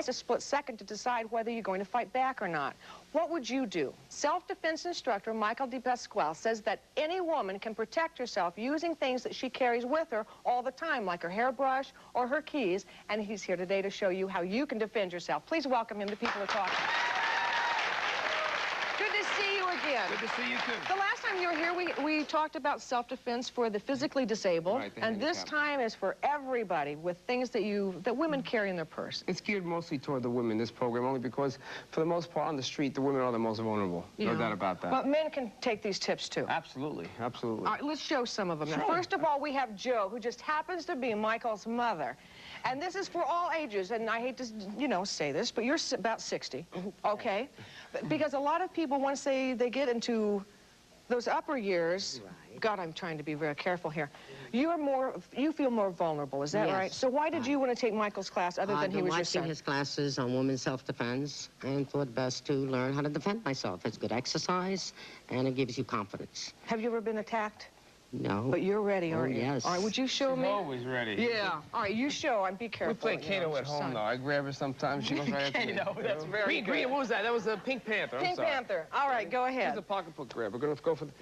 It's a split second to decide whether you're going to fight back or not. What would you do? Self-defense instructor Michael DePasquale says that any woman can protect herself using things that she carries with her all the time, like her hairbrush or her keys, and he's here today to show you how you can defend yourself. Please welcome him. The people are talking. Good to see you again. Good to see you, too. The last time you were here, we talked about self-defense for the physically disabled, right, and this time is for everybody with things that women carry in their purse. It's geared mostly toward the women, this program, only because, for the most part, on the street, the women are the most vulnerable. No doubt about that. But men can take these tips, too. Absolutely, absolutely. All right, let's show some of them. Sure. Now, first of all, we have Jo, who just happens to be Michael's mother. And this is for all ages, and I hate to, say this, but you're about 60, okay? Because a lot of people, once they get into those upper years, right. God, I'm trying to be very careful here, you feel more vulnerable, is that yes. right? So why did you want to take Michael's class other than he was your son? I've been watching his classes on women's self-defense and thought best to learn how to defend myself. It's good exercise, and it gives you confidence. Have you ever been attacked? No. But you're ready, aren't you? Yes. All right, would you show me? She's always ready. Yeah. All right, you show. And be careful. We play Kato at home, though. I grab her sometimes. She goes right after me. Kato, that's very good. Green, what was that? That was a Pink Panther. Pink Panther. All right, go ahead. She's a pocketbook grab. We're going to go for the...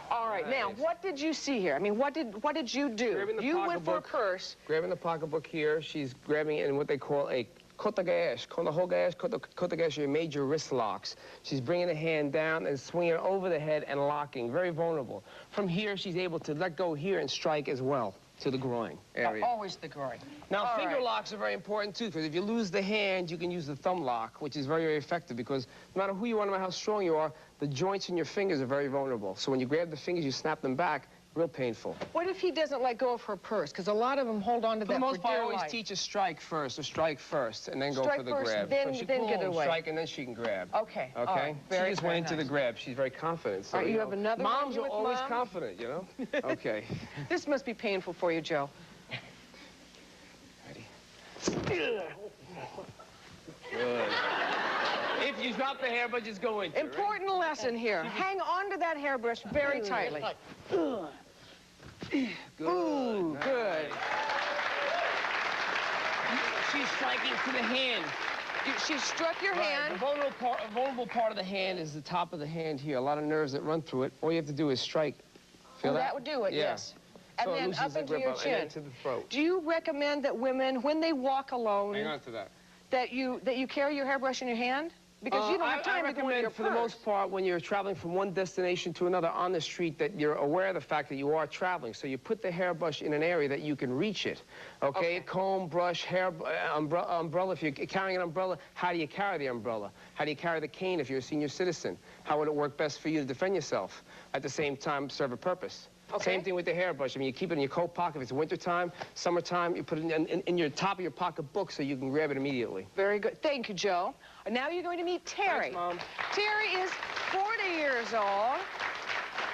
All right, now, what did you see here? I mean, what did you do? You went for a purse. Grabbing the pocketbook here. She's grabbing it in what they call a Kotegash, Kotegash, you made your wrist locks. She's bringing the hand down and swinging it over the head and locking, very vulnerable. From here, she's able to let go here and strike as well to the groin area. Always the groin. Now, finger locks are very important, too, because if you lose the hand, you can use the thumb lock, which is very, very effective, because no matter who you are, no matter how strong you are, the joints in your fingers are very vulnerable. So when you grab the fingers, you snap them back, real painful. What if he doesn't let go of her purse? Because a lot of them hold on to that for dear life. For the most part, I always teach a strike first, and then go for the grab. Then get it away. Strike, and then she can grab. Okay. Okay? Right. She just went into the grab. She's very confident. So, all right, you have another one Moms are always confident, you know? Okay. This must be painful for you, Jo. Ready? Good. If you drop the hairbrush, just go into it. Important lesson here. Hang on to that hairbrush very tightly. Good. Ooh, nice. good. She's striking to the hand. She struck your hand. The vulnerable part of the hand is the top of the hand here. A lot of nerves that run through it. All you have to do is strike. Feel that? That would do it, yes. So And then up into your chin. And then to the throat. Do you recommend that women, when they walk alone, hang on to that, that you carry your hairbrush in your hand? Because you don't have time to go into your purse. For the most part, when you're traveling from one destination to another on the street, that you're aware of the fact that you are traveling. So you put the hairbrush in an area that you can reach it. Okay? Comb, brush, hair, umbrella. If you're carrying an umbrella, how do you carry the umbrella? How do you carry the cane if you're a senior citizen? How would it work best for you to defend yourself? At the same time, serve a purpose. Okay. Same thing with the hairbrush. I mean, you keep it in your coat pocket. If it's wintertime, summertime, you put it in your top of your pocketbook so you can grab it immediately. Very good. Thank you, Jo. Now you're going to meet Terry. Thanks, Mom. Terry is 40 years old.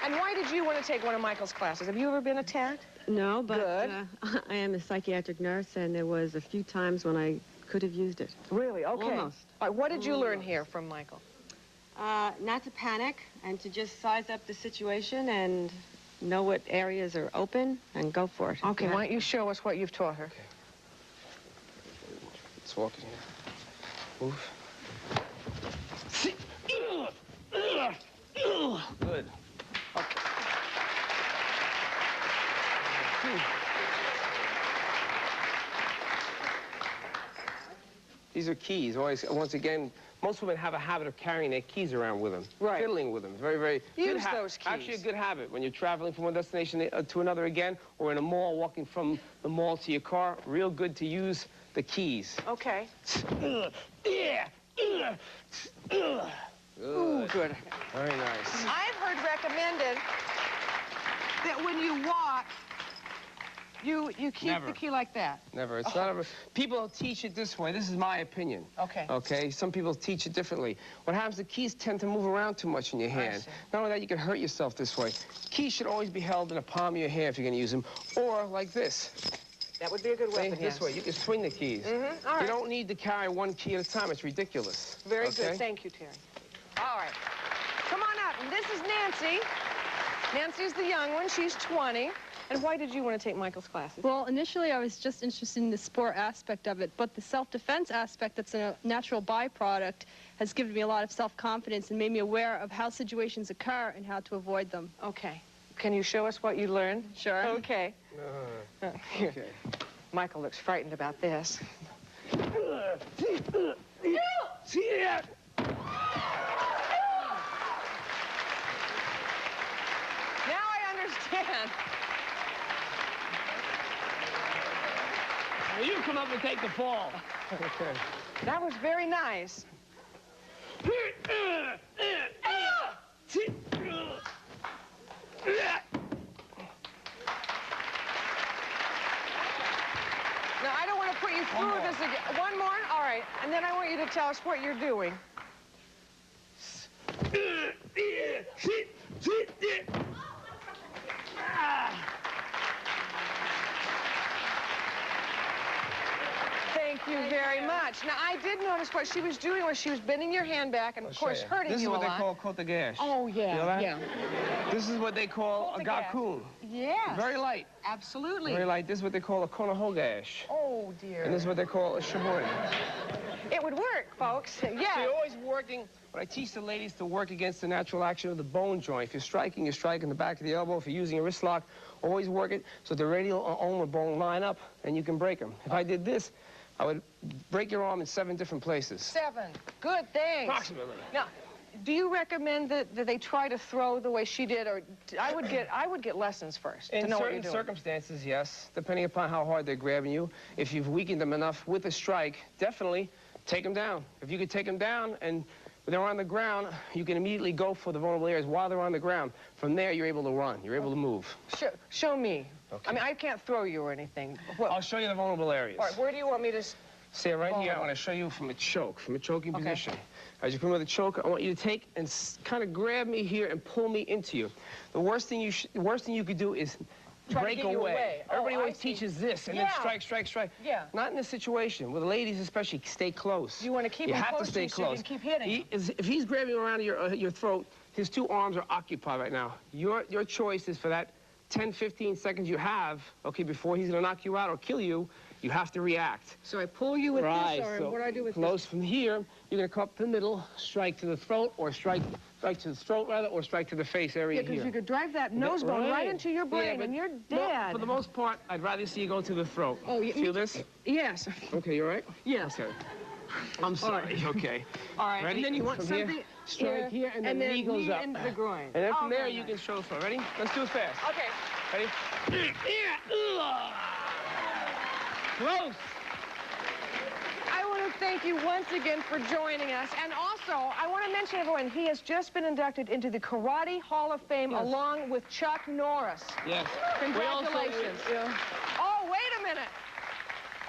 And why did you want to take one of Michael's classes? Have you ever been attacked? No, but I am a psychiatric nurse, and there was a few times when I could have used it. Really? Okay. Almost. All right, what did you learn here from Michael? Not to panic and to just size up the situation and know what areas are open and go for it. Okay, why don't you show us what you've taught her? Okay. Let's walk in here. Move. Good. Okay. These are keys. Always, once again, most women have a habit of carrying their keys around with them. Right. Fiddling with them. Very, very Use those keys. Actually a good habit. When you're traveling from one destination to another again, or in a mall, walking from the mall to your car, real good to use the keys. Okay. Ooh, good. Very nice. I've heard recommended that when you walk, you keep the key like that. Never. It's not ever. People teach it this way. This is my opinion. Okay. Okay? Some people teach it differently. What happens, the keys tend to move around too much in your hand. Not only that, you can hurt yourself this way. Keys should always be held in the palm of your hand if you're going to use them, or like this. That would be a good weapon, This way. You can swing the keys. All right. You don't need to carry one key at a time. It's ridiculous. Very good. Thank you, Terry. All right. Come on up. And this is Nancy. Nancy's the young one. She's 20. And why did you want to take Michael's classes? Well, initially I was just interested in the sport aspect of it, but the self-defense aspect that's a natural byproduct has given me a lot of self-confidence and made me aware of how situations occur and how to avoid them. Okay. Can you show us what you learned? Sure. Okay. Okay. Michael looks frightened about this. See that? Now I understand. Now you come up and take the fall. Okay. That was very nice. Now, I don't want to put you through this again. One more? All right. And then I want you to tell us what you're doing. Thank you very much. Now, I did notice what she was doing was she was bending your hand back and, of course, hurting you a lot. This is what they call cote de gache. Oh, yeah, Feel that? yeah. This is what they call a gaccoon. Yes. Very light. Absolutely. Very light. This is what they call a conahogash. Oh, dear. And this is what they call a shaboy. It would work, folks. Yeah. So you're always working. When I teach the ladies to work against the natural action of the bone joint. If you're striking, you strike in the back of the elbow. If you're using a wrist lock, always work it so the radial and ulnar bone line up, and you can break them. If I did this, I would break your arm in 7 different places. 7. Good, thanks. Approximately. Now, do you recommend that they try to throw the way she did, or I would get lessons first to know what you're In doing? certain circumstances, yes, depending upon how hard they're grabbing you. If you've weakened them enough with a strike, definitely take them down. If you could take them down and when they're on the ground, you can immediately go for the vulnerable areas while they're on the ground. From there, you're able to run. You're able to move. Show me. Okay. I mean, I can't throw you or anything. I'll show you the vulnerable areas. All right, where do you want me to... Stay right here. I want to show you from a choking position. As you come with a choke, I want you to take and kind of grab me here and pull me into you. The worst thing you could do is break away. Everybody always teaches this and then strike, strike, strike. Yeah. Not in this situation. With the ladies especially, stay close. You want to keep him close to you so you can keep hitting. If he's grabbing around your throat, his 2 arms are occupied right now. Your choice is for that 10, 15 seconds you have, okay, before he's going to knock you out or kill you, you have to react. So I pull you with this arm. So what do I do with close this? from here, you're going to come up the middle, strike to the throat, or strike to the throat, rather, or strike to the face area here. Yeah, because you could drive that nose bone right into your brain, and you're dead. No, for the most part, I'd rather see you go to the throat. Oh, Feel this? Yes. Okay, you all right? Yes. Okay. I'm sorry. Right. Okay. All right. Ready? And then you want from something here, strike here, and then knee goes up. into the groin. And then from there, you can show the throat. Ready? Let's do it fast. Okay. Ready? Close. I want to thank you once again for joining us. And also, I want to mention, everyone, he has just been inducted into the Karate Hall of Fame along with Chuck Norris. Yes. Congratulations. Oh, wait a minute.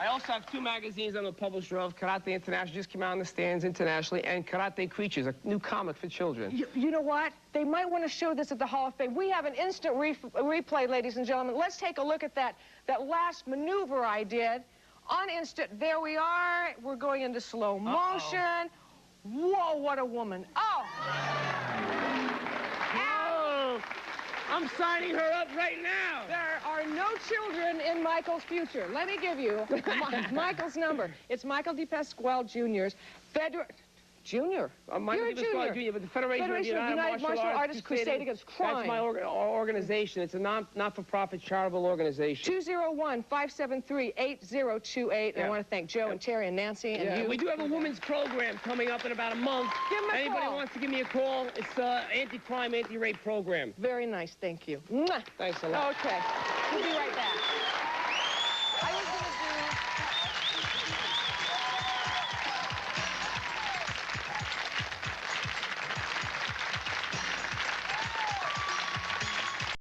I also have 2 magazines I'm a publisher of. Karate International just came out in the stands internationally, and Karate Creatures, a new comic for children. You know what? They might want to show this at the Hall of Fame. We have an instant replay, ladies and gentlemen. Let's take a look at that last maneuver I did. On instant, there we are. We're going into slow motion. Whoa, what a woman. Oh. Whoa. I'm signing her up right now. There are no children in Michael's future. Let me give you Michael's number. It's Michael DePasquale Jr.'s Federal... Junior? Michael DePasquale Jr., but the Federation of United Martial Artists Crusade-Against-Crime. That's my organization. It's a not-for-profit charitable organization. 201-573-8028. Yeah. I want to thank Joe and Terry and Nancy and you. We do have a women's program coming up in about a month. Give them a Anybody call. wants to give me a call, it's anti-crime, anti-rape program. Very nice. Thank you. Mwah. Thanks a lot. Okay. We'll be right back. I was gonna